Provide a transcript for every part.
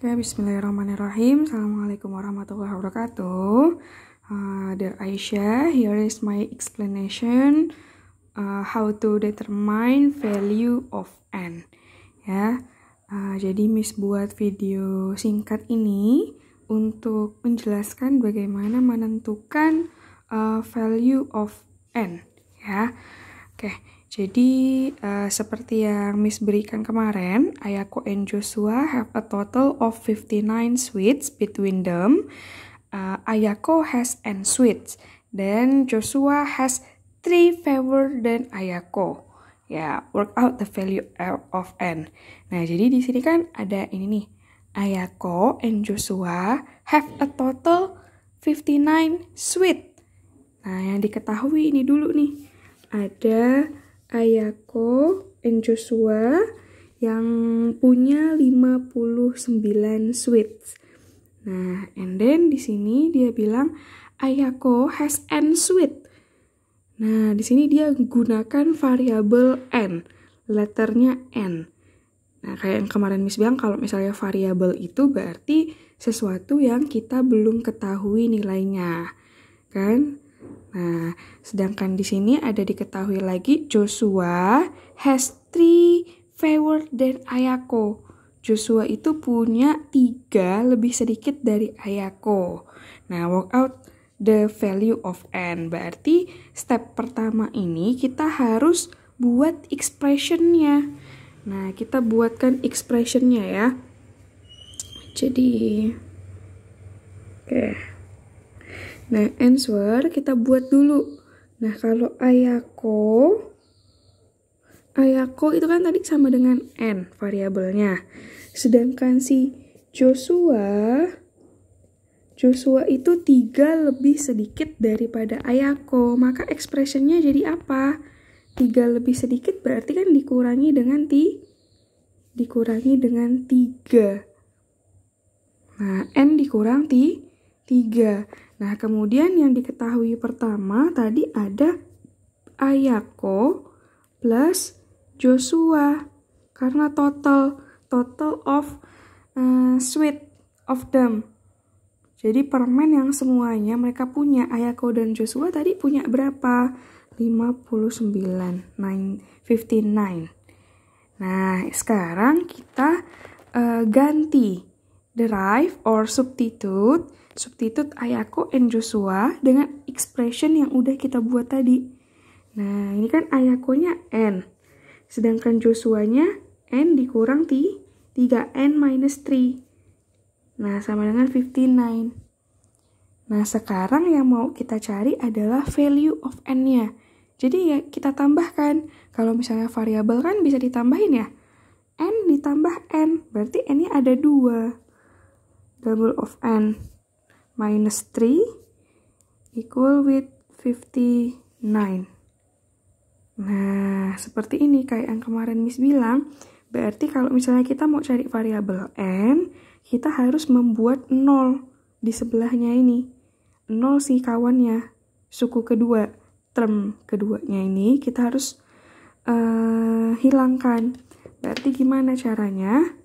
Oke, bismillahirrahmanirrahim. Assalamualaikum warahmatullahi wabarakatuh. Dear Aisyah, here is my explanation how to determine value of n. Ya, jadi Miss buat video singkat ini untuk menjelaskan bagaimana menentukan value of n. Ya, oke. Jadi seperti yang Miss berikan kemarin, Ayako and Joshua have a total of 59 sweets between them. Ayako has n sweets, then Joshua has 3 fewer than Ayako. Ya, work out the value of n. Nah, jadi di sini kan ada ini nih. Ayako and Joshua have a total 59 sweets. Nah, yang diketahui ini dulu nih. Ada Ayako and Joshua yang punya 59 sweets. Nah, and then di sini dia bilang Ayako has n sweet. Nah, di sini dia gunakan variabel n, letternya n. Nah, kayak yang kemarin Miss bilang kalau misalnya variabel itu berarti sesuatu yang kita belum ketahui nilainya, kan? Nah, sedangkan di sini ada diketahui lagi Joshua has 3 fewer than Ayako. Joshua itu punya 3 lebih sedikit dari Ayako. Nah, work out the value of n. Berarti step pertama ini kita harus buat expressionnya. Nah, kita buatkan expressionnya ya. Jadi, oke. Nah, answer kita buat dulu. Nah, kalau Ayako itu kan tadi sama dengan n variabelnya. Sedangkan si Joshua itu 3 lebih sedikit daripada Ayako. Maka expressionnya jadi apa? 3 lebih sedikit berarti kan dikurangi dengan 3. Nah, n dikurang 3. Nah, kemudian yang diketahui pertama tadi ada Ayako plus Joshua. Karena total of sweet of them. Jadi permen yang semuanya mereka punya, Ayako dan Joshua tadi punya berapa? 59. Nah, sekarang kita ganti derive or substitute Ayako and Joshua dengan expression yang udah kita buat tadi. Nah, ini kan Ayakonya n. Sedangkan Joshua-nya n dikurang 3n minus 3. Nah, sama dengan 59. Nah, sekarang yang mau kita cari adalah value of n-nya. Jadi ya kita tambahkan. Kalau misalnya variabel kan bisa ditambahin ya. N ditambah n. Berarti n-nya ada 2. Double of n minus 3 equal with 59. Nah, seperti ini kayak yang kemarin Miss bilang. Berarti kalau misalnya kita mau cari variabel n, kita harus membuat 0 di sebelahnya ini. 0 si kawannya, suku kedua, term keduanya ini kita harus hilangkan. Berarti gimana caranya?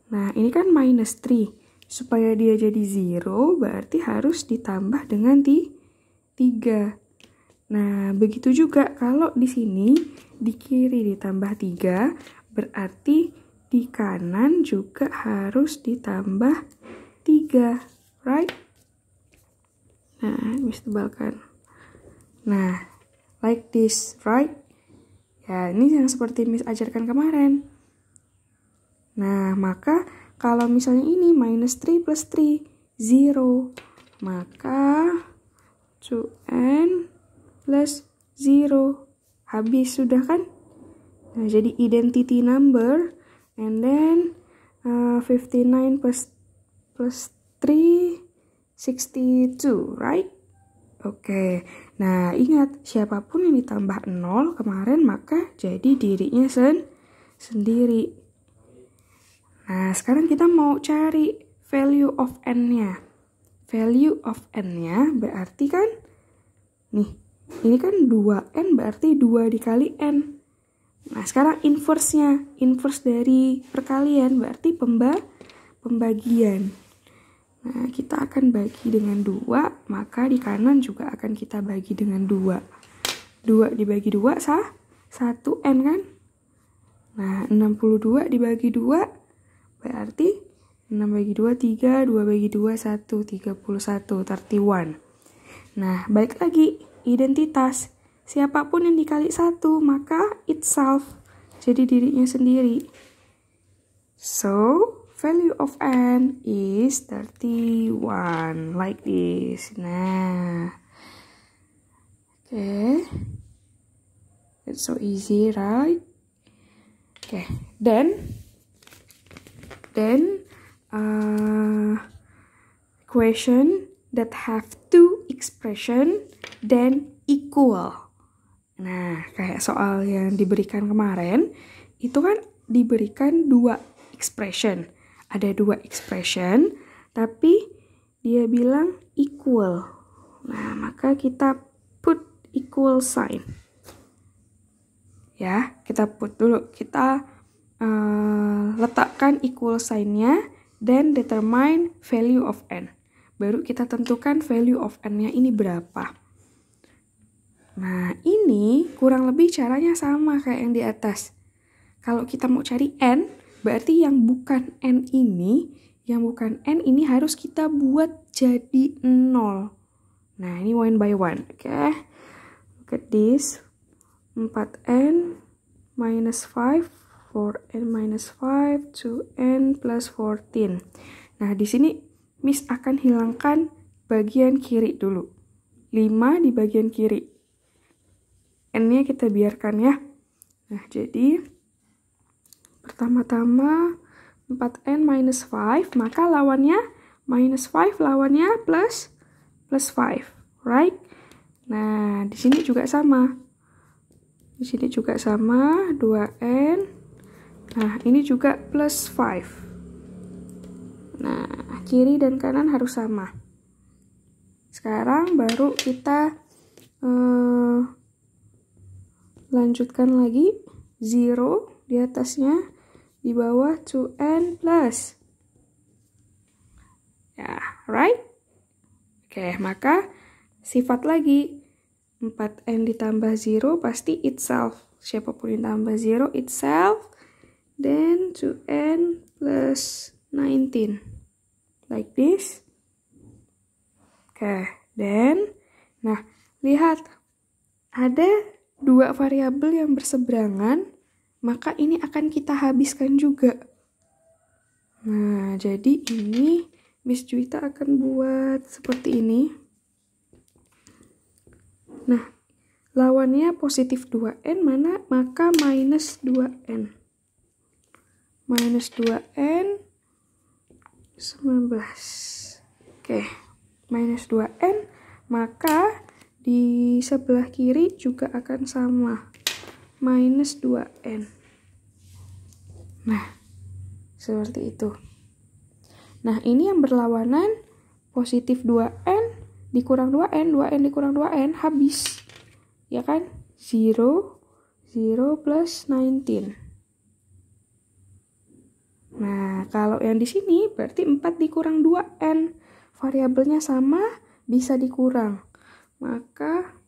Nah, ini kan minus 3. Supaya dia jadi 0, berarti harus ditambah dengan 3. Nah, begitu juga kalau di sini di kiri ditambah 3, berarti di kanan juga harus ditambah 3, right? Nah, Miss tebalkan. Nah, like this, right? Ya, ini yang seperti Miss ajarkan kemarin. Nah, maka kalau misalnya ini minus 3 plus 3, 0. Maka 2n plus 0. Habis sudah kan? Nah, jadi identity number. And then 59 plus 3, 62, right? Oke. Nah, ingat, siapapun yang ditambah 0 kemarin, maka jadi dirinya sendiri. Nah, sekarang kita mau cari value of n-nya. Value of n-nya berarti kan, nih, ini kan 2n berarti 2 dikali n. Nah, sekarang inverse-nya. Inverse dari perkalian berarti pembagian. Nah, kita akan bagi dengan 2, maka di kanan juga akan kita bagi dengan 2. 2 dibagi 2 sah? 1N kan? Nah, 62 dibagi 2 berarti 6 bagi 2, 3, 2 bagi 2, 1, 31, 31. Nah, balik lagi, identitas. Siapapun yang dikali 1, maka itself. Jadi dirinya sendiri. So, value of N is 31. Like this. Nah. Okay. It's so easy, right? Okay. Then question that have two expression then equal. Nah, kayak soal yang diberikan kemarin, itu kan diberikan 2 expression. Ada 2 expression, tapi dia bilang equal. Nah, maka kita put equal sign. Ya, kita put dulu. Kita letakkan equal sign-nya, then determine value of N. Baru kita tentukan value of N-nya ini berapa. Nah, ini kurang lebih caranya sama kayak yang di atas. Kalau kita mau cari N, berarti yang bukan N ini harus kita buat jadi 0. Nah, ini one by one. Oke. Look at this. 4N minus 5, 4N minus 5, 2N plus 14. Nah, di sini Miss akan hilangkan bagian kiri dulu. 5 di bagian kiri. N-nya kita biarkan ya. Nah, jadi pertama-tama 4N minus 5, maka lawannya minus 5, lawannya plus 5, right? Nah, di sini juga sama. Di sini juga sama, 2N. Nah, ini juga plus 5. Nah, kiri dan kanan harus sama. Sekarang baru kita lanjutkan lagi. 0 di atasnya, di bawah 2N plus. Ya, right? Oke, maka sifat lagi. 4N ditambah 0 pasti itself. Siapapun yang tambah 0, itself. Then 2N plus 19. Like this. Oke, then. Nah, lihat. Ada 2 variabel yang berseberangan. Maka ini akan kita habiskan juga. Nah, jadi ini Miss Juwita akan buat seperti ini. Nah, lawannya positif 2N mana? Maka minus 2N. Minus 2N 19. Oke, minus 2N. Maka di sebelah kiri juga akan sama. Minus 2N. Nah, seperti itu. Nah, ini yang berlawanan positif 2N dikurang 2N, 2N dikurang 2N, habis. Ya kan? 0, 0 plus 19. Nah, kalau yang di sini berarti 4 dikurang 2N. Variabelnya sama, bisa dikurang. Maka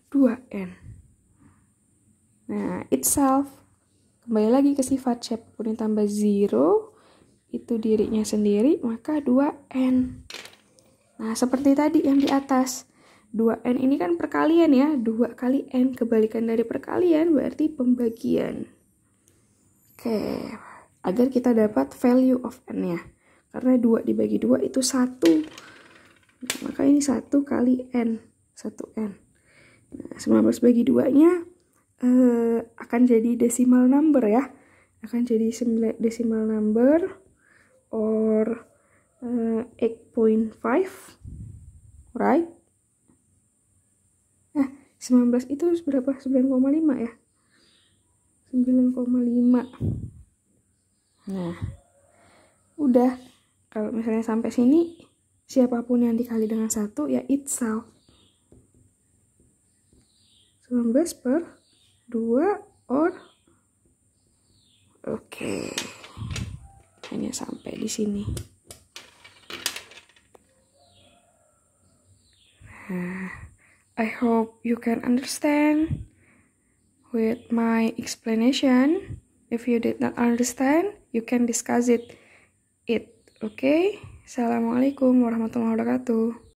2N. Nah, itself. Kembali lagi ke sifat siapapun yang tambah 0, itu dirinya sendiri, maka 2N. Nah, seperti tadi yang di atas. 2N ini kan perkalian ya. 2 kali N. Kebalikan dari perkalian berarti pembagian. Oke. Agar kita dapat value of N-nya. Karena 2 dibagi 2 itu 1. Nah, maka ini 1 kali N. 1N. Nah, 19 bagi 2-nya akan jadi decimal number ya. Akan jadi decimal number. Or 8.5. Right? 19 itu berapa? 9,5 ya? 9,5. Nah, udah. Kalau misalnya sampai sini, siapapun yang dikali dengan 1, ya itself. 19 per 2 or... Oke. Hanya sampai di sini. I hope you can understand with my explanation. If you did not understand, you can discuss it. Okay? Assalamualaikum warahmatullahi wabarakatuh.